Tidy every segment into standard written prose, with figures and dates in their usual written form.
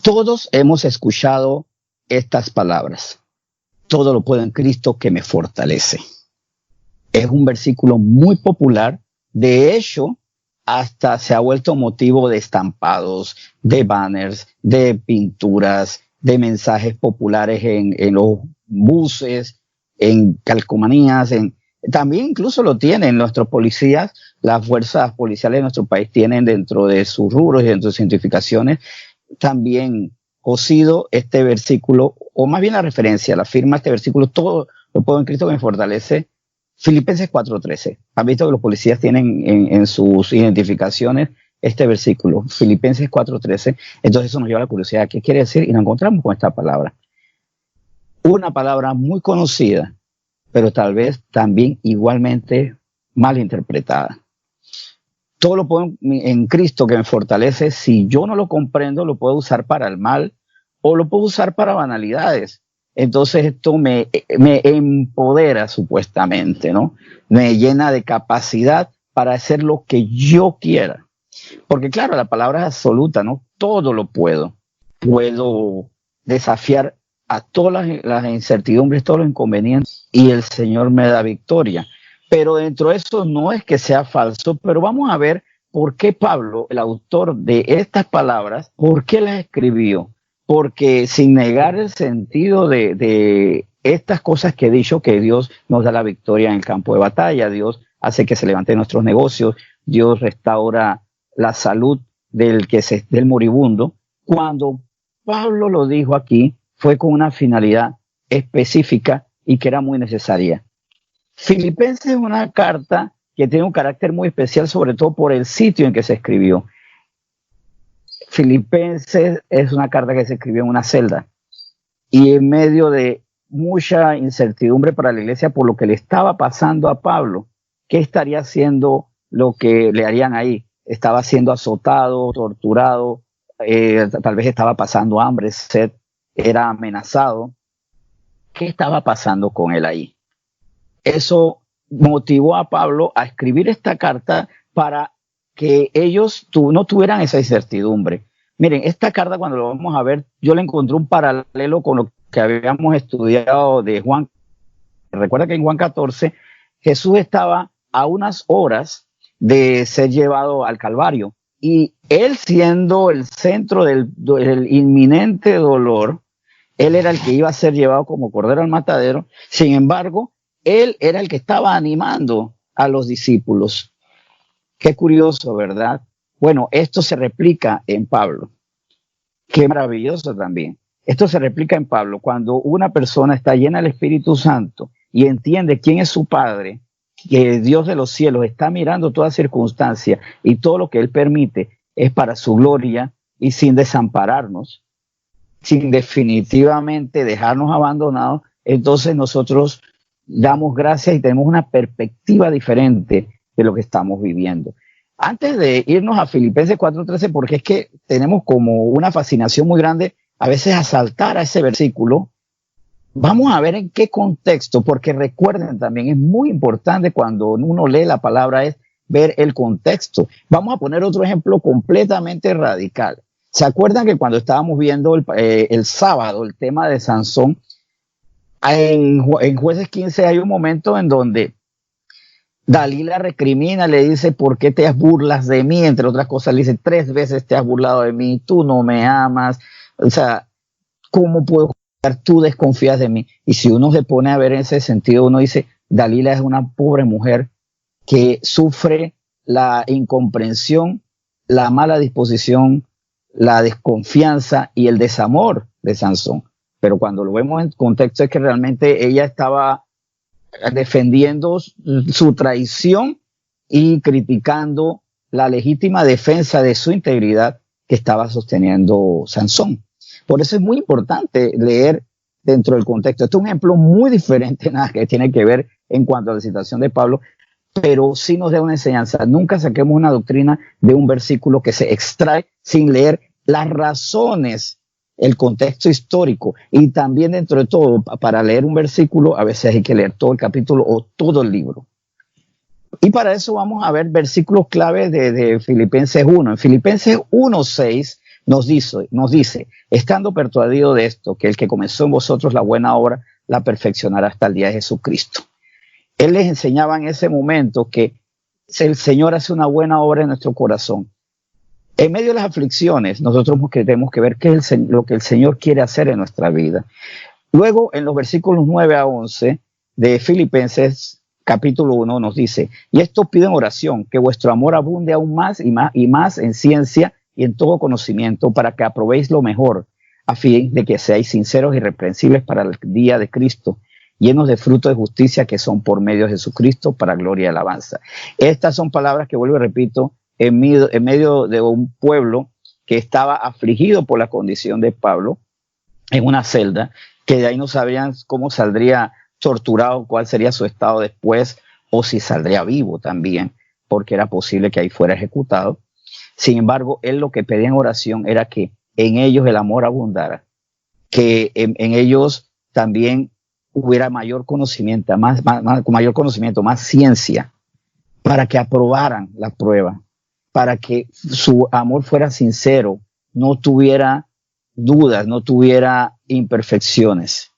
Todos hemos escuchado estas palabras. Todo lo puedo en Cristo que me fortalece. Es un versículo muy popular. De hecho, hasta se ha vuelto motivo de estampados, de banners, de pinturas, de mensajes populares en los buses, en calcomanías, también incluso lo tienen nuestros policías, las fuerzas policiales de nuestro país tienen dentro de sus rubros y dentro de sus identificaciones también cosido este versículo, o más bien la referencia, la firma este versículo, todo lo puedo en Cristo que me fortalece. Filipenses 4:13. Han visto que los policías tienen en sus identificaciones este versículo, Filipenses 4:13. Entonces eso nos lleva a la curiosidad. ¿Qué quiere decir? Y nos encontramos con esta palabra. Una palabra muy conocida, pero tal vez también igualmente mal interpretada. Todo lo puedo en Cristo que me fortalece. Si yo no lo comprendo, lo puedo usar para el mal o lo puedo usar para banalidades. Entonces esto me empodera supuestamente, ¿no? Me llena de capacidad para hacer lo que yo quiera. Porque claro, la palabra es absoluta, ¿no? Todo lo puedo. Puedo desafiar a todas las incertidumbres, todos los inconvenientes, y el Señor me da victoria. Pero dentro de eso no es que sea falso, pero vamos a ver por qué Pablo, el autor de estas palabras, por qué las escribió. Porque sin negar el sentido de estas cosas que he dicho, que Dios nos da la victoria en el campo de batalla, Dios hace que se levanten nuestros negocios, Dios restaura la salud del moribundo. Cuando Pablo lo dijo aquí, fue con una finalidad específica y que era muy necesaria. Filipenses es una carta que tiene un carácter muy especial, sobre todo por el sitio en que se escribió. Filipenses es una carta que se escribió en una celda y en medio de mucha incertidumbre para la iglesia por lo que le estaba pasando a Pablo. ¿Qué estaría haciendo lo que le harían ahí? Estaba siendo azotado, torturado, tal vez estaba pasando hambre, sed, era amenazado. ¿Qué estaba pasando con él ahí? Eso motivó a Pablo a escribir esta carta para que ellos no tuvieran esa incertidumbre. Miren, esta carta cuando lo vamos a ver, yo le encontré un paralelo con lo que habíamos estudiado de Juan. Recuerda que en Juan 14 Jesús estaba a unas horas de ser llevado al Calvario y él siendo el centro del inminente dolor, él era el que iba a ser llevado como cordero al matadero. Sin embargo, él era el que estaba animando a los discípulos. Qué curioso, ¿verdad? Bueno, esto se replica en Pablo. Qué maravilloso también. Esto se replica en Pablo. Cuando una persona está llena del Espíritu Santo y entiende quién es su Padre, que Dios de los cielos está mirando toda circunstancia y todo lo que Él permite es para su gloria y sin desampararnos, sin definitivamente dejarnos abandonados, entonces nosotros damos gracias y tenemos una perspectiva diferente de lo que estamos viviendo. Antes de irnos a Filipenses 4:13, porque es que tenemos como una fascinación muy grande a veces a saltar a ese versículo, vamos a ver en qué contexto, porque recuerden también, es muy importante cuando uno lee la palabra es ver el contexto. Vamos a poner otro ejemplo completamente radical. ¿Se acuerdan que cuando estábamos viendo el sábado el tema de Sansón, en Jueces 15 hay un momento en donde Dalila recrimina, le dice, ¿por qué te burlas de mí? Entre otras cosas, le dice, 3 veces te has burlado de mí, tú no me amas, o sea, ¿cómo puedo jugar? Tú desconfías de mí. Y si uno se pone a ver en ese sentido, uno dice, Dalila es una pobre mujer que sufre la incomprensión, la mala disposición, la desconfianza y el desamor de Sansón. Pero cuando lo vemos en contexto es que realmente ella estaba defendiendo su traición y criticando la legítima defensa de su integridad que estaba sosteniendo Sansón. Por eso es muy importante leer dentro del contexto. Este es un ejemplo muy diferente, nada que tiene que ver en cuanto a la situación de Pablo, pero sí nos da una enseñanza. Nunca saquemos una doctrina de un versículo que se extrae sin leer las razones, el contexto histórico, y también dentro de todo, para leer un versículo, a veces hay que leer todo el capítulo o todo el libro. Y para eso vamos a ver versículos clave de Filipenses 1. En Filipenses 1:6, nos dice, estando persuadido de esto, que el que comenzó en vosotros la buena obra, la perfeccionará hasta el día de Jesucristo. Él les enseñaba en ese momento que el Señor hace una buena obra en nuestro corazón. En medio de las aflicciones, nosotros tenemos que ver qué es lo que el Señor quiere hacer en nuestra vida. Luego, en los versículos 9 a 11 de Filipenses capítulo 1 nos dice, y esto pido en oración, que vuestro amor abunde aún más y más en ciencia y en todo conocimiento, para que aprobéis lo mejor, a fin de que seáis sinceros y irreprensibles para el día de Cristo, llenos de frutos de justicia que son por medio de Jesucristo, para gloria y alabanza. Estas son palabras que, vuelvo y repito, en medio de un pueblo que estaba afligido por la condición de Pablo, en una celda, que de ahí no sabían cómo saldría torturado, cuál sería su estado después, o si saldría vivo también, porque era posible que ahí fuera ejecutado. Sin embargo, él lo que pedía en oración era que en ellos el amor abundara, que en ellos también hubiera mayor conocimiento, mayor conocimiento, más ciencia, para que aprobaran la prueba, para que su amor fuera sincero, no tuviera dudas, no tuviera imperfecciones.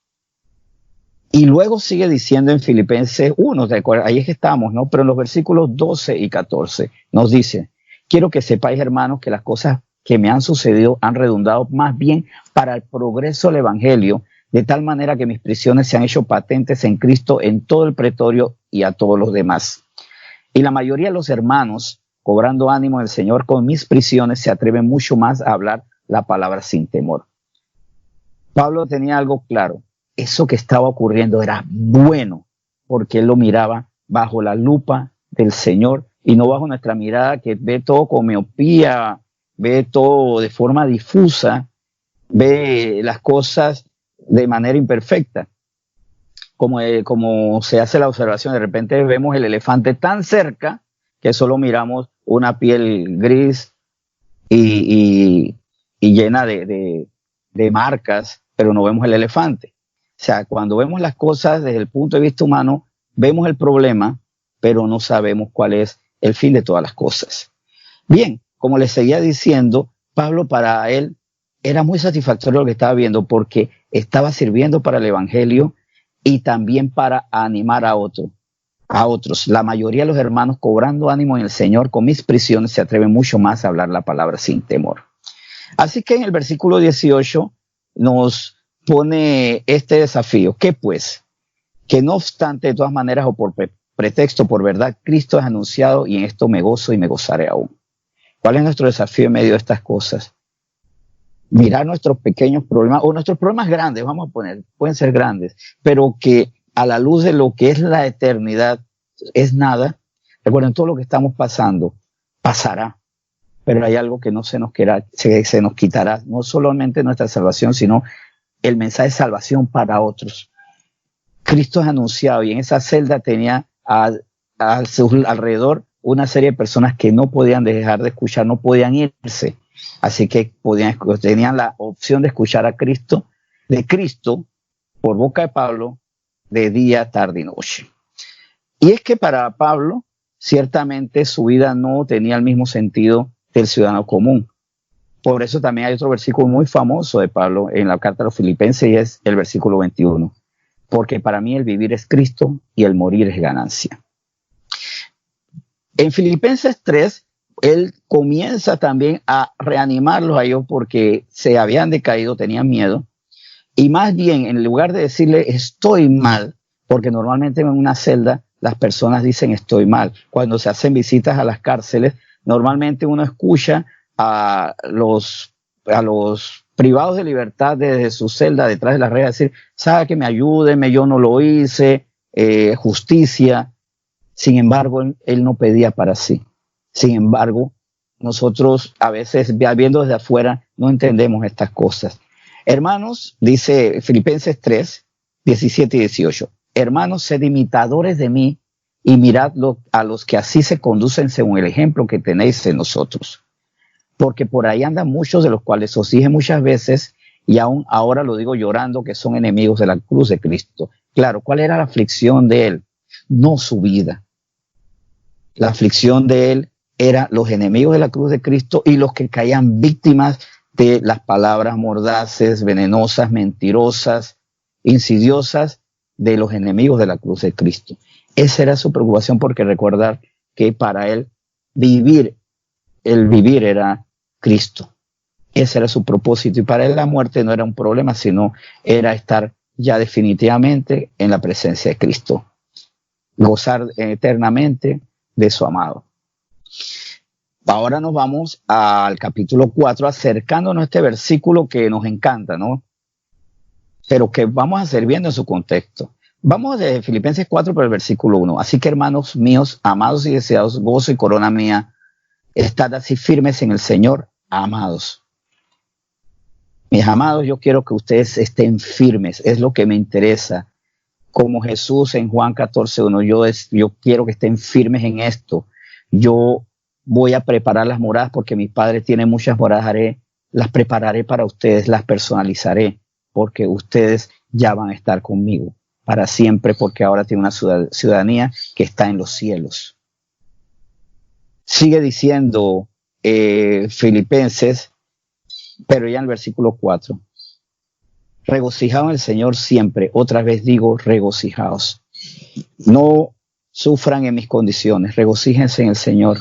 Y luego sigue diciendo en Filipenses 1, ahí es que estamos, ¿no? Pero en los versículos 12 y 14 nos dice, quiero que sepáis, hermanos, que las cosas que me han sucedido han redundado más bien para el progreso del evangelio, de tal manera que mis prisiones se han hecho patentes en Cristo en todo el pretorio y a todos los demás. Y la mayoría de los hermanos, cobrando ánimo del Señor con mis prisiones, se atreven mucho más a hablar la palabra sin temor. Pablo tenía algo claro. Eso que estaba ocurriendo era bueno, porque él lo miraba bajo la lupa del Señor y no bajo nuestra mirada que ve todo con miopía, ve todo de forma difusa, ve las cosas de manera imperfecta. Como se hace la observación, de repente vemos el elefante tan cerca que solo miramos una piel gris y llena de marcas, pero no vemos el elefante. O sea, cuando vemos las cosas desde el punto de vista humano, vemos el problema, pero no sabemos cuál es el fin de todas las cosas. Bien, como les seguía diciendo, Pablo, para él era muy satisfactorio lo que estaba viendo, porque estaba sirviendo para el evangelio y también para animar a otros. La mayoría de los hermanos, cobrando ánimo en el Señor, con mis prisiones se atreven mucho más a hablar la palabra sin temor. Así que en el versículo 18 nos pone este desafío. ¿Qué pues? Que no obstante, de todas maneras, o por pretexto, por verdad, Cristo es anunciado, y en esto me gozo y me gozaré aún. ¿Cuál es nuestro desafío en medio de estas cosas? Mirar nuestros pequeños problemas, o nuestros problemas grandes, vamos a poner, pueden ser grandes, pero que a la luz de lo que es la eternidad es nada. Recuerden, todo lo que estamos pasando pasará, pero hay algo que no se nos quitará, no solamente nuestra salvación, sino el mensaje de salvación para otros. Cristo es anunciado, y en esa celda tenía a su alrededor una serie de personas que no podían dejar de escuchar, no podían irse. Así que tenían la opción de escuchar a Cristo, de Cristo, por boca de Pablo, de día, tarde y noche. Y es que para Pablo, ciertamente su vida no tenía el mismo sentido del ciudadano común. Por eso también hay otro versículo muy famoso de Pablo en la carta a los Filipenses, y es el versículo 21. Porque para mí el vivir es Cristo y el morir es ganancia. En Filipenses 3, él comienza también a reanimarlos a ellos porque se habían decaído, tenían miedo. Y más bien, en lugar de decirle estoy mal, porque normalmente en una celda las personas dicen estoy mal. Cuando se hacen visitas a las cárceles, normalmente uno escucha a los privados de libertad desde su celda, detrás de las rejas, decir, sabe que me ayúdeme, yo no lo hice, justicia. Sin embargo, él no pedía para sí. Sin embargo, nosotros a veces, viendo desde afuera, no entendemos estas cosas. Hermanos, dice Filipenses 3, 17 y 18, hermanos, sed imitadores de mí y mirad a los que así se conducen según el ejemplo que tenéis en nosotros. Porque por ahí andan muchos, de los cuales os dije muchas veces, y aún ahora lo digo llorando, que son enemigos de la cruz de Cristo. Claro, ¿cuál era la aflicción de él? No su vida. La aflicción de él era los enemigos de la cruz de Cristo y los que caían víctimas de las palabras mordaces, venenosas, mentirosas, insidiosas de los enemigos de la cruz de Cristo. Esa era su preocupación, porque recordar que para él el vivir era Cristo. Ese era su propósito, y para él la muerte no era un problema, sino era estar ya definitivamente en la presencia de Cristo, gozar eternamente de su amado. Ahora nos vamos al capítulo 4, acercándonos a este versículo que nos encanta, ¿no? Pero que vamos a seguir viendo en su contexto. Vamos de Filipenses 4 por el versículo 1. Así que, hermanos míos, amados y deseados, gozo y corona mía, estad así firmes en el Señor, amados. Mis amados, yo quiero que ustedes estén firmes, es lo que me interesa. Como Jesús en Juan 14:1, yo quiero que estén firmes en esto. Yo voy a preparar las moradas porque mi Padre tiene muchas moradas, las prepararé para ustedes, las personalizaré, porque ustedes ya van a estar conmigo para siempre, porque ahora tiene una ciudadanía que está en los cielos. Sigue diciendo Filipenses, pero ya en el versículo 4. Regocijaos en el Señor siempre. Otra vez digo, regocijaos. No sufran en mis condiciones, regocíjense en el Señor.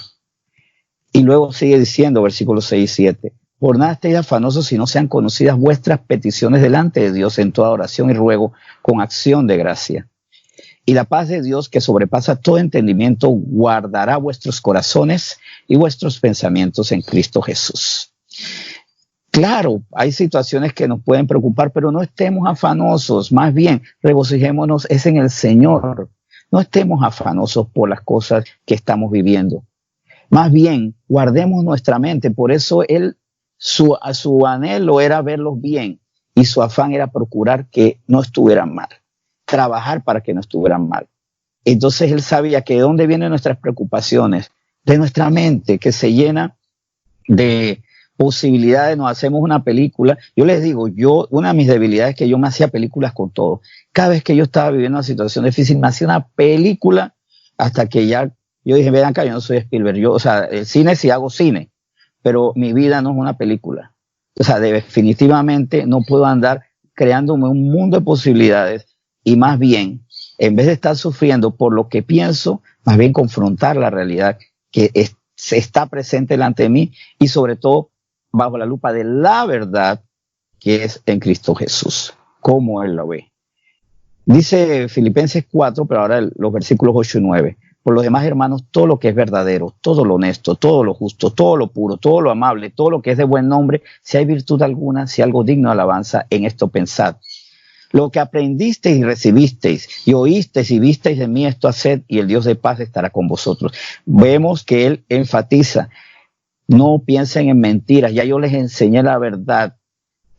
Y luego sigue diciendo, versículos 6 y 7. Por nada estéis afanosos, si no sean conocidas vuestras peticiones delante de Dios en toda oración y ruego con acción de gracia. Y la paz de Dios, que sobrepasa todo entendimiento, guardará vuestros corazones y vuestros pensamientos en Cristo Jesús. Claro, hay situaciones que nos pueden preocupar, pero no estemos afanosos, más bien regocijémonos es en el Señor. No estemos afanosos por las cosas que estamos viviendo. Más bien, guardemos nuestra mente. Por eso su anhelo era verlos bien, y su afán era procurar que no estuvieran mal, trabajar para que no estuvieran mal. Entonces él sabía que de dónde vienen nuestras preocupaciones, de nuestra mente, que se llena de posibilidades. Nos hacemos una película. Yo les digo, una de mis debilidades es que yo me hacía películas con todo. Cada vez que yo estaba viviendo una situación difícil, me hacía una película, hasta que ya yo dije, vean acá, yo no soy Spielberg. El cine sí hago cine, pero mi vida no es una película. O sea, definitivamente no puedo andar creándome un mundo de posibilidades, y más bien, en vez de estar sufriendo por lo que pienso, más bien confrontar la realidad que está presente delante de mí, y sobre todo bajo la lupa de la verdad que es en Cristo Jesús, como Él lo ve. Dice Filipenses 4, pero ahora los versículos 8 y 9. Por los demás, hermanos, todo lo que es verdadero, todo lo honesto, todo lo justo, todo lo puro, todo lo amable, todo lo que es de buen nombre, si hay virtud alguna, si algo digno de alabanza, en esto pensad. Lo que aprendisteis y recibisteis y oísteis y visteis de mí, esto haced, y el Dios de paz estará con vosotros. Vemos que él enfatiza, no piensen en mentiras, ya yo les enseñé la verdad.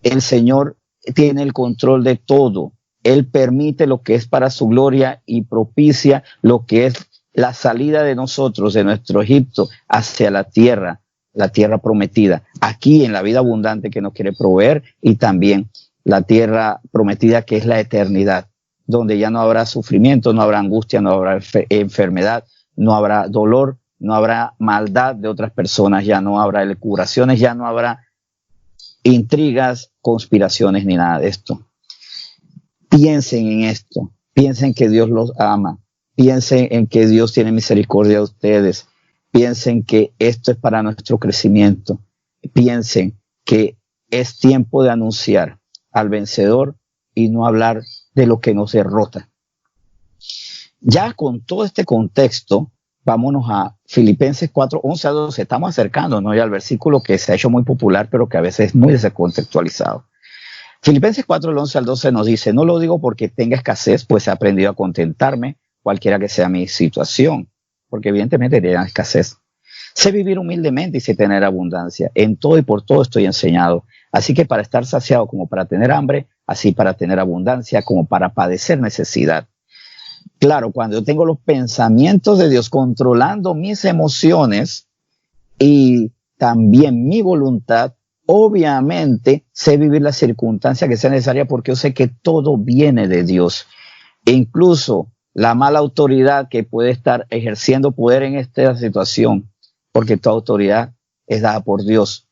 El Señor tiene el control de todo. Él permite lo que es para su gloria y propicia lo que es la salida de nosotros, de nuestro Egipto, hacia la tierra prometida, aquí en la vida abundante que nos quiere proveer, y también la tierra prometida que es la eternidad, donde ya no habrá sufrimiento, no habrá angustia, no habrá enfermedad, no habrá dolor, no habrá maldad de otras personas, ya no habrá elucubraciones, ya no habrá intrigas, conspiraciones ni nada de esto. Piensen en esto, piensen que Dios los ama, piensen en que Dios tiene misericordia de ustedes, piensen que esto es para nuestro crecimiento, piensen que es tiempo de anunciar al vencedor y no hablar de lo que nos derrota. Ya con todo este contexto, vámonos a Filipenses 4, 11 a 12. Estamos acercándonos ya al versículo que se ha hecho muy popular, pero que a veces es muy descontextualizado. Filipenses 4, el 11 al 12 nos dice, no lo digo porque tenga escasez, pues he aprendido a contentarme, cualquiera que sea mi situación, porque evidentemente tenía escasez. Sé vivir humildemente y sé tener abundancia. En todo y por todo estoy enseñado. Así que para estar saciado como para tener hambre, así para tener abundancia como para padecer necesidad. Claro, cuando yo tengo los pensamientos de Dios controlando mis emociones y también mi voluntad, obviamente sé vivir la circunstancia que sea necesaria, porque yo sé que todo viene de Dios. E incluso la mala autoridad que puede estar ejerciendo poder en esta situación, porque toda autoridad es dada por Dios.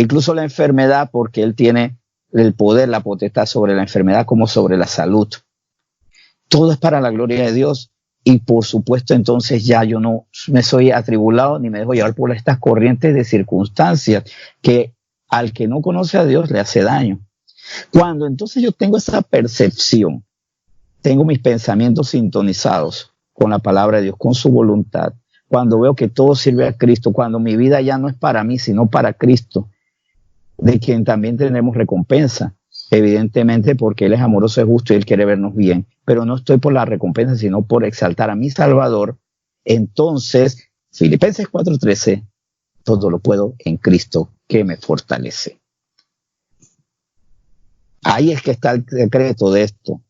incluso la enfermedad, porque Él tiene el poder, la potestad sobre la enfermedad como sobre la salud. Todo es para la gloria de Dios. Y por supuesto, entonces ya yo no me soy atribulado ni me dejo llevar por estas corrientes de circunstancias que al que no conoce a Dios le hace daño. Cuando entonces yo tengo esa percepción, tengo mis pensamientos sintonizados con la palabra de Dios, con su voluntad, cuando veo que todo sirve a Cristo, cuando mi vida ya no es para mí, sino para Cristo, de quien también tenemos recompensa, evidentemente porque Él es amoroso, es justo y Él quiere vernos bien, pero no estoy por la recompensa, sino por exaltar a mi Salvador. Entonces, Filipenses 4:13, todo lo puedo en Cristo que me fortalece. Ahí es que está el secreto de esto.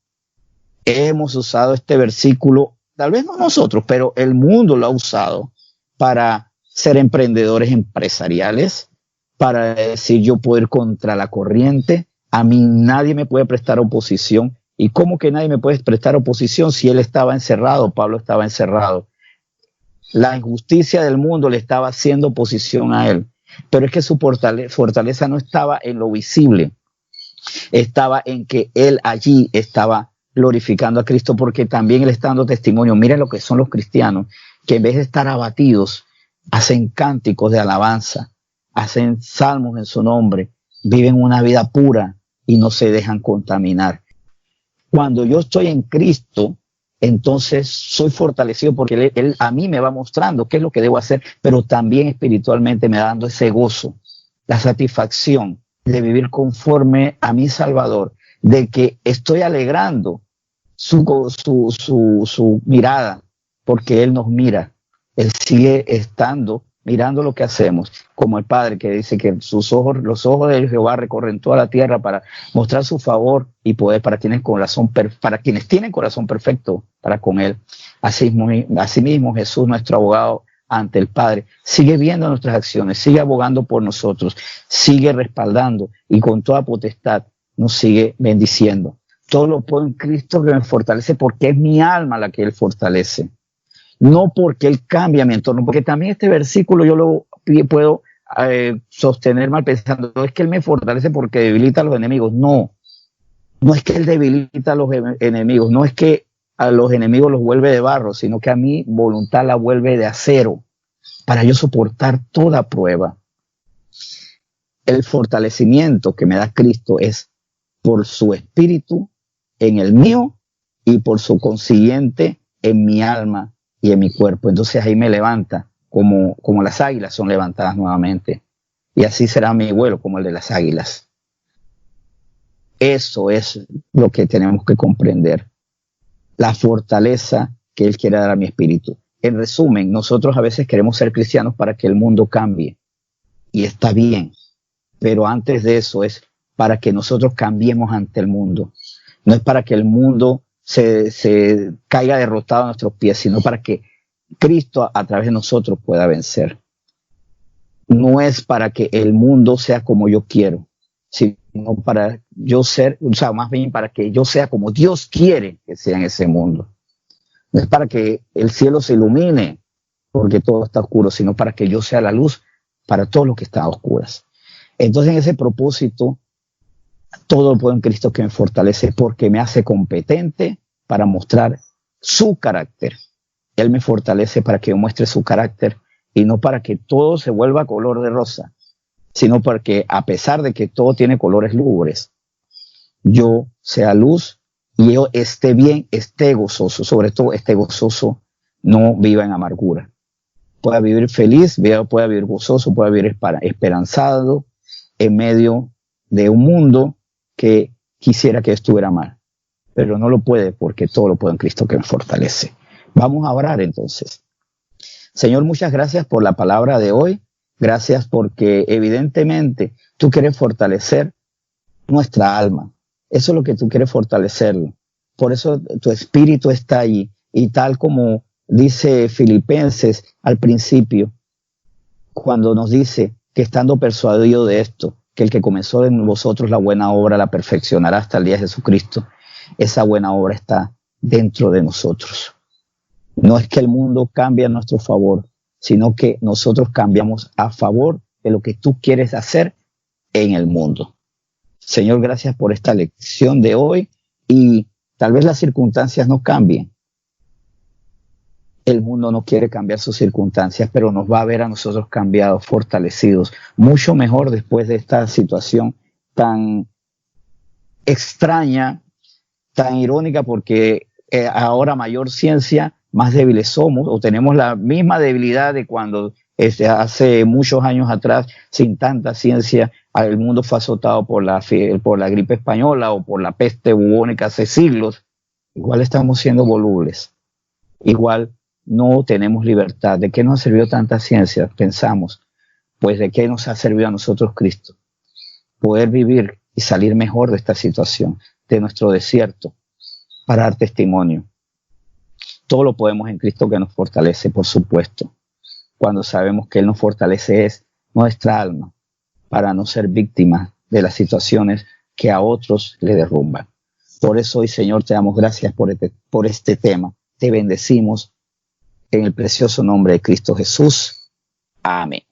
Hemos usado este versículo, tal vez no nosotros, pero el mundo lo ha usado para ser emprendedores empresariales, para decir yo puedo ir contra la corriente, a mí nadie me puede prestar oposición. ¿Y cómo que nadie me puede prestar oposición si él estaba encerrado, Pablo estaba encerrado? La injusticia del mundo le estaba haciendo oposición a él, pero es que su fortaleza no estaba en lo visible, estaba en que él allí estaba glorificando a Cristo, porque también él está dando testimonio. Miren lo que son los cristianos, que en vez de estar abatidos, hacen cánticos de alabanza, hacen salmos en su nombre, viven una vida pura y no se dejan contaminar. Cuando yo estoy en Cristo, entonces soy fortalecido porque él a mí me va mostrando qué es lo que debo hacer, pero también espiritualmente me va dando ese gozo, la satisfacción de vivir conforme a mi Salvador, de que estoy alegrando su mirada, porque Él nos mira, Él sigue estando mirando lo que hacemos, como el Padre que dice que los ojos de Jehová recorren toda la tierra para mostrar su favor y poder para quienes tienen corazón perfecto para con Él. Asimismo Jesús, nuestro abogado ante el Padre, sigue viendo nuestras acciones, sigue abogando por nosotros, sigue respaldando y con toda potestad nos sigue bendiciendo. Todo lo puedo en Cristo que me fortalece, porque es mi alma la que Él fortalece. No porque Él cambia mi entorno, porque también este versículo yo lo puedo sostener mal pensando, es que Él me fortalece porque debilita a los enemigos. No, no es que Él debilita a los enemigos, no es que a los enemigos los vuelve de barro, sino que a mi voluntad la vuelve de acero, para yo soportar toda prueba. El fortalecimiento que me da Cristo es por su espíritu en el mío y por su consiguiente en mi alma y en mi cuerpo. Entonces ahí me levanta como las águilas son levantadas nuevamente. Y así será mi vuelo como el de las águilas. Eso es lo que tenemos que comprender. La fortaleza que Él quiere dar a mi espíritu. En resumen, nosotros a veces queremos ser cristianos para que el mundo cambie. Y está bien. Pero antes de eso es para que nosotros cambiemos ante el mundo. No es para que el mundo se caiga derrotado a nuestros pies, sino para que Cristo a través de nosotros pueda vencer. No es para que el mundo sea como yo quiero, sino para yo ser, o sea, más bien para que yo sea como Dios quiere que sea en ese mundo. No es para que el cielo se ilumine porque todo está oscuro, sino para que yo sea la luz para todos los que están a oscuras. Entonces, en ese propósito, todo lo puedo en Cristo que me fortalece, porque me hace competente para mostrar su carácter. Él me fortalece para que yo muestre su carácter y no para que todo se vuelva color de rosa, sino porque a pesar de que todo tiene colores lúgubres, yo sea luz y yo esté bien, esté gozoso, sobre todo esté gozoso, no viva en amargura. Pueda vivir feliz, pueda vivir gozoso, pueda vivir esperanzado en medio de un mundo que quisiera que estuviera mal, pero no lo puede porque todo lo puedo en Cristo que me fortalece. Vamos a orar entonces. Señor, muchas gracias por la palabra de hoy. Gracias porque evidentemente tú quieres fortalecer nuestra alma. Eso es lo que tú quieres fortalecerlo. Por eso tu espíritu está allí. Y tal como dice Filipenses al principio, cuando nos dice que estando persuadido de esto, que el que comenzó en vosotros la buena obra la perfeccionará hasta el día de Jesucristo, esa buena obra está dentro de nosotros. No es que el mundo cambie a nuestro favor, sino que nosotros cambiamos a favor de lo que tú quieres hacer en el mundo. Señor, gracias por esta lección de hoy, y tal vez las circunstancias no cambien. El mundo no quiere cambiar sus circunstancias, pero nos va a ver a nosotros cambiados, fortalecidos, mucho mejor después de esta situación tan extraña, tan irónica, porque ahora mayor ciencia, más débiles somos, o tenemos la misma debilidad de cuando hace muchos años atrás, sin tanta ciencia, el mundo fue azotado por la gripe española o por la peste bubónica hace siglos. Igual estamos siendo volubles, igual no tenemos libertad. ¿De qué nos ha servido tanta ciencia? Pensamos, pues ¿de qué nos ha servido a nosotros Cristo? Poder vivir y salir mejor de esta situación, de nuestro desierto, para dar testimonio. Todo lo podemos en Cristo que nos fortalece, por supuesto. Cuando sabemos que Él nos fortalece es nuestra alma, para no ser víctimas de las situaciones que a otros le derrumban. Por eso hoy, Señor, te damos gracias por este tema. Te bendecimos en el precioso nombre de Cristo Jesús. Amén.